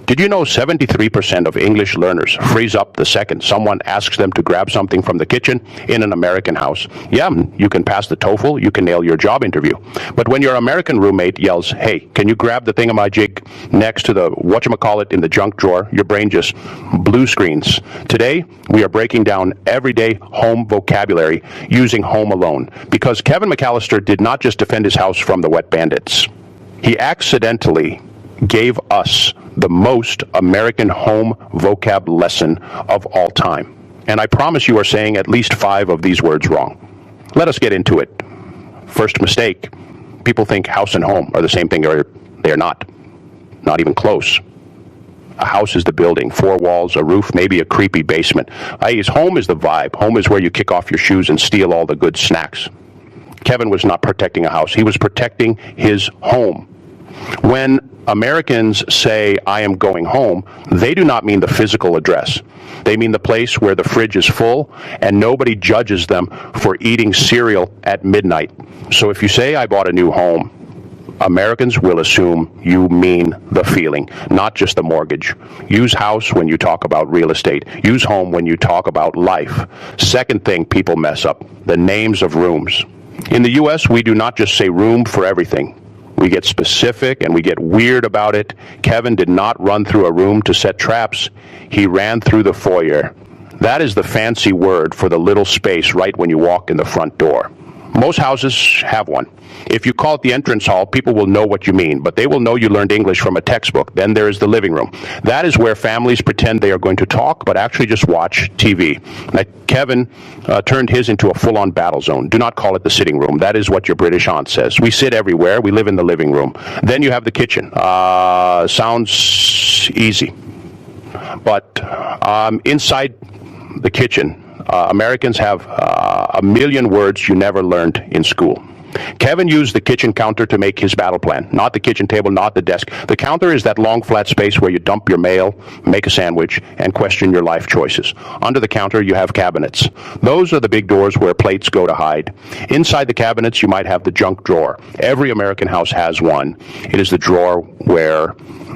Did you know 73% of English learners freeze up the second someone asks them to grab something from the kitchen in an American house? Yeah, you can pass the TOEFL, you can nail your job interview. But when your American roommate yells, hey, can you grab the thingamajig next to the whatchamacallit in the junk drawer, your brain just blue screens. Today, we are breaking down everyday home vocabulary using Home Alone, because Kevin McCallister did not just defend his house from the wet bandits. He accidentally gave us the most American home vocab lesson of all time. And I promise you are saying at least 5 of these words wrong. Let us get into it. First mistake. People think house and home are the same thing. They are not. Not even close. A house is the building, 4 walls, a roof, maybe a creepy basement. Home is the vibe. Home is where you kick off your shoes and steal all the good snacks. Kevin was not protecting a house. He was protecting his home. When Americans say, I am going home, they do not mean the physical address. They mean the place where the fridge is full and nobody judges them for eating cereal at midnight. So if you say, I bought a new home, Americans will assume you mean the feeling, not just the mortgage. Use house when you talk about real estate. Use home when you talk about life. Second thing people mess up, the names of rooms. In the U.S., we do not just say room for everything. We get specific and we get weird about it. Kevin did not run through a room to set traps. He ran through the foyer. That is the fancy word for the little space right when you walk in the front door. Most houses have one. If you call it the entrance hall, people will know what you mean, but they will know you learned English from a textbook. Then there is the living room. That is where families pretend they are going to talk, but actually just watch TV. Now, Kevin turned his into a full-on battle zone. Do not call it the sitting room. That is what your British aunt says. We sit everywhere. We live in the living room. Then you have the kitchen. Sounds easy. But inside the kitchen, Americans have a million words you never learned in school. Kevin used the kitchen counter to make his battle plan, not the kitchen table, not the desk. The counter is that long flat space where you dump your mail, make a sandwich, and question your life choices. Under the counter, you have cabinets. Those are the big doors where plates go to hide. Inside the cabinets, you might have the junk drawer. Every American house has one. It is the drawer where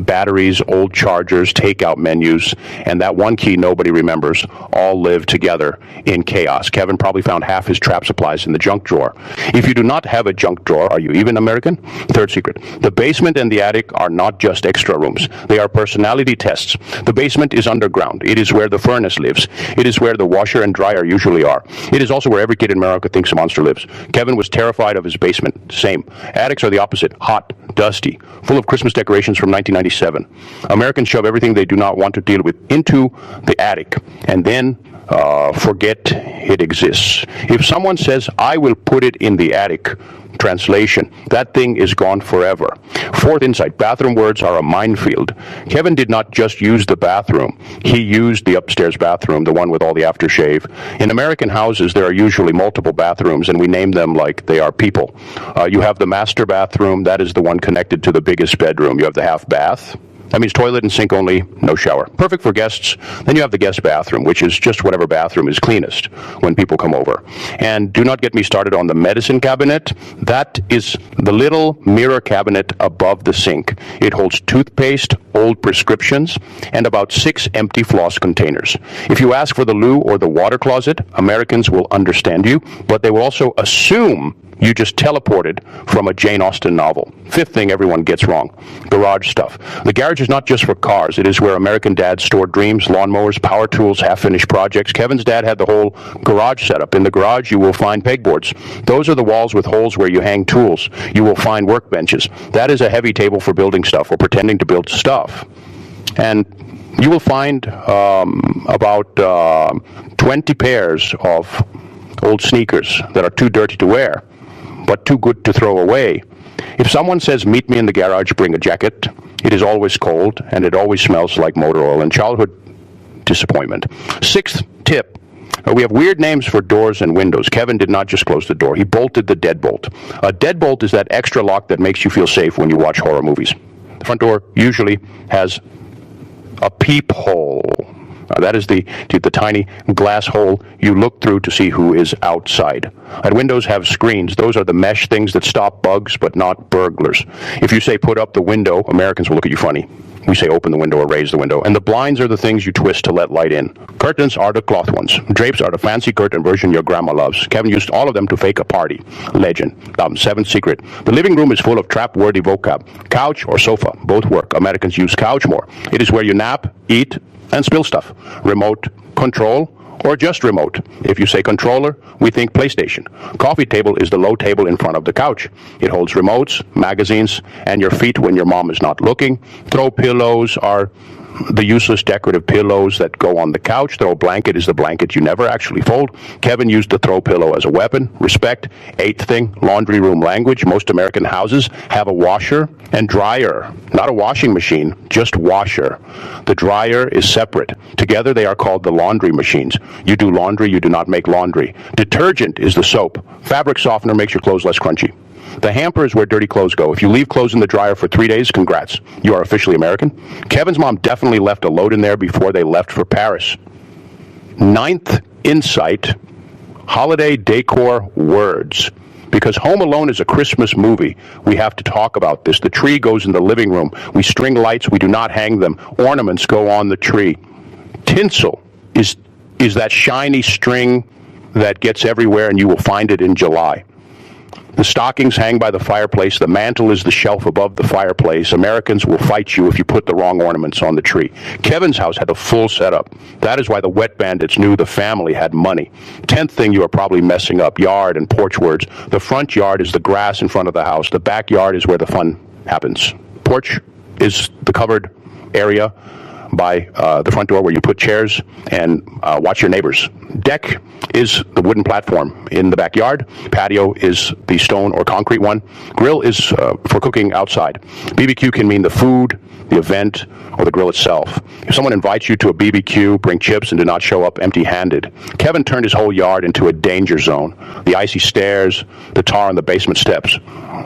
batteries, old chargers, takeout menus, and that one key nobody remembers all live together in chaos. Kevin probably found half his trap supplies in the junk drawer. If you do not have a junk drawer, are you even American? Third secret. The basement and the attic are not just extra rooms. They are personality tests. The basement is underground. It is where the furnace lives. It is where the washer and dryer usually are. It is also where every kid in America thinks a monster lives. Kevin was terrified of his basement. Same. Attics are the opposite. Hot, dusty, full of Christmas decorations from 1997. Americans shove everything they do not want to deal with into the attic and then forget it exists. If someone says, I will put it in the attic, translation, that thing is gone forever. Fourth insight, bathroom words are a minefield. Kevin did not just use the bathroom. He used the upstairs bathroom, the one with all the aftershave. In American houses, there are usually multiple bathrooms, and we name them like they are people. You have the master bathroom. That is the one connected to the biggest bedroom. You have the half bath. That means toilet and sink only, no shower. Perfect for guests. Then you have the guest bathroom, which is just whatever bathroom is cleanest when people come over. And do not get me started on the medicine cabinet. That is the little mirror cabinet above the sink. It holds toothpaste, old prescriptions, and about 6 empty floss containers. If you ask for the loo or the water closet, Americans will understand you, but they will also assume you just teleported from a Jane Austen novel. Fifth thing everyone gets wrong, garage stuff. The garage is not just for cars. It is where American dads store dreams, lawnmowers, power tools, half-finished projects. Kevin's dad had the whole garage set up. In the garage, you will find pegboards. Those are the walls with holes where you hang tools. You will find workbenches. That is a heavy table for building stuff or pretending to build stuff. And you will find about 20 pairs of old sneakers that are too dirty to wear, but too good to throw away. If someone says, meet me in the garage, bring a jacket, it is always cold, and it always smells like motor oil and childhood disappointment. Sixth tip, we have weird names for doors and windows. Kevin did not just close the door. He bolted the deadbolt. A deadbolt is that extra lock that makes you feel safe when you watch horror movies. The front door usually has a peephole. That is the tiny glass hole you look through to see who is outside. And windows have screens. Those are the mesh things that stop bugs but not burglars. If you say put up the window, Americans will look at you funny. We say open the window or raise the window. And the blinds are the things you twist to let light in. Curtains are the cloth ones. Drapes are the fancy curtain version your grandma loves. Kevin used all of them to fake a party. Legend. Seventh secret. The living room is full of trap-worthy vocab. Couch or sofa, both work. Americans use couch more. It is where you nap, eat, and spill stuff. Remote control or just remote. If you say controller, we think PlayStation. Coffee table is the low table in front of the couch. It holds remotes, magazines, and your feet when your mom is not looking. Throw pillows are the useless decorative pillows that go on the couch. Throw blanket is the blanket you never actually fold. Kevin used the throw pillow as a weapon. Respect. Eighth thing, laundry room language. Most American houses have a washer and dryer. Not a washing machine, just washer. The dryer is separate. Together they are called the laundry machines. You do laundry, you do not make laundry. Detergent is the soap. Fabric softener makes your clothes less crunchy. The hamper is where dirty clothes go. If you leave clothes in the dryer for 3 days, congrats. You are officially American. Kevin's mom definitely left a load in there before they left for Paris. Ninth insight, holiday decor words. Because Home Alone is a Christmas movie, we have to talk about this. The tree goes in the living room. We string lights, we do not hang them. Ornaments go on the tree. Tinsel is that shiny string that gets everywhere, and you will find it in July. The stockings hang by the fireplace. The mantel is the shelf above the fireplace. Americans will fight you if you put the wrong ornaments on the tree. Kevin's house had a full setup. That is why the wet bandits knew the family had money. 10th thing you are probably messing up, yard and porch words. The front yard is the grass in front of the house. The backyard is where the fun happens. Porch is the covered area by the front door where you put chairs and watch your neighbors. Deck is the wooden platform in the backyard. Patio is the stone or concrete one. Grill is for cooking outside. BBQ can mean the food, the event, or the grill itself. If someone invites you to a BBQ, bring chips and do not show up empty-handed. Kevin turned his whole yard into a danger zone. The icy stairs, the tar on the basement steps.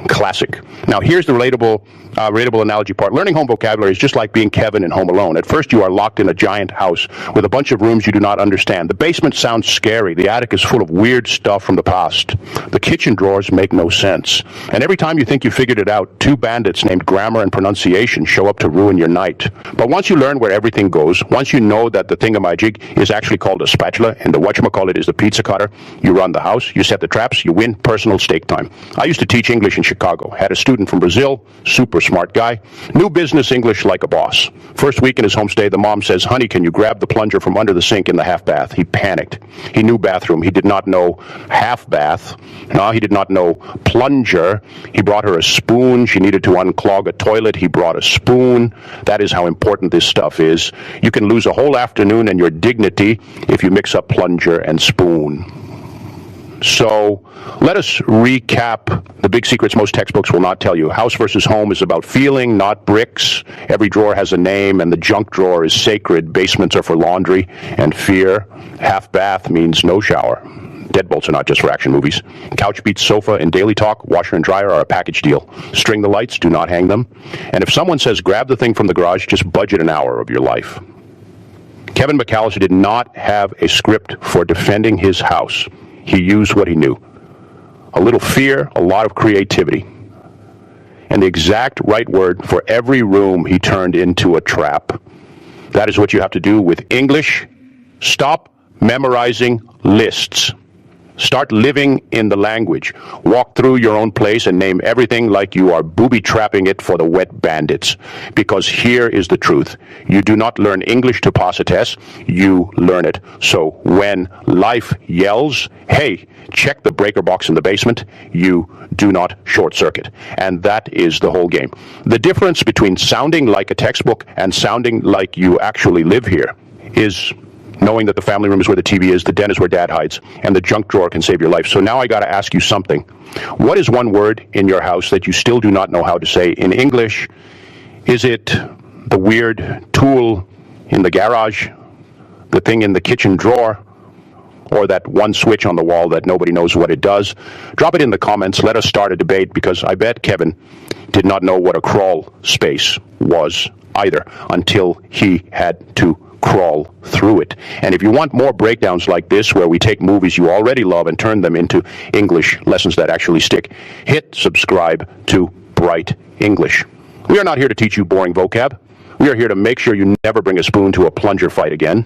Classic. Now here's the relatable analogy part. Learning home vocabulary is just like being Kevin in Home Alone. At first you are locked in a giant house with a bunch of rooms you do not understand. The basement sounds scary. The attic is full of weird stuff from the past. The kitchen drawers make no sense. And every time you think you figured it out, two bandits named Grammar and Pronunciation show up to ruin your night. But once you learn where everything goes, once you know that the thingamajig is actually called a spatula and the whatchamacallit is the pizza cutter, you run the house, you set the traps, you win personal stake time. I used to teach English in Chicago. Had a student from Brazil, super smart guy, knew business English like a boss. First week in his homestay, the mom says, "Honey, can you grab the plunger from under the sink in the half bath?" He panicked. He knew bathroom. He did not know half bath. No, he did not know plunger. He brought her a spoon. She needed to unclog a toilet. He brought a spoon. That is how important this stuff is. You can lose a whole afternoon and your dignity if you mix up plunger and spoon. So let us recap the big secrets most textbooks will not tell you. House versus home is about feeling, not bricks. Every drawer has a name, and the junk drawer is sacred. Basements are for laundry and fear. Half bath means no shower. Deadbolts are not just for action movies. Couch beats sofa in daily talk. Washer and dryer are a package deal. String the lights, do not hang them. And if someone says grab the thing from the garage, just budget an hour of your life. Kevin McCallister did not have a script for defending his house. He used what he knew. A little fear, a lot of creativity. And the exact right word for every room he turned into a trap. That is what you have to do with English. Stop memorizing lists. Start living in the language. Walk through your own place and name everything like you are booby-trapping it for the wet bandits. Because here is the truth. You do not learn English to pass a test. You learn it. So when life yells, hey, check the breaker box in the basement, you do not short circuit. And that is the whole game. The difference between sounding like a textbook and sounding like you actually live here is knowing that the family room is where the TV is, the den is where dad hides, and the junk drawer can save your life. So now I got to ask you something. What is one word in your house that you still do not know how to say in English? Is it the weird tool in the garage, the thing in the kitchen drawer, or that one switch on the wall that nobody knows what it does? Drop it in the comments. Let us start a debate, because I bet Kevin did not know what a crawl space was either until he had to crawl through it. And if you want more breakdowns like this, where we take movies you already love and turn them into English lessons that actually stick, hit subscribe to Bright English. We are not here to teach you boring vocab. We are here to make sure you never bring a spoon to a plunger fight again.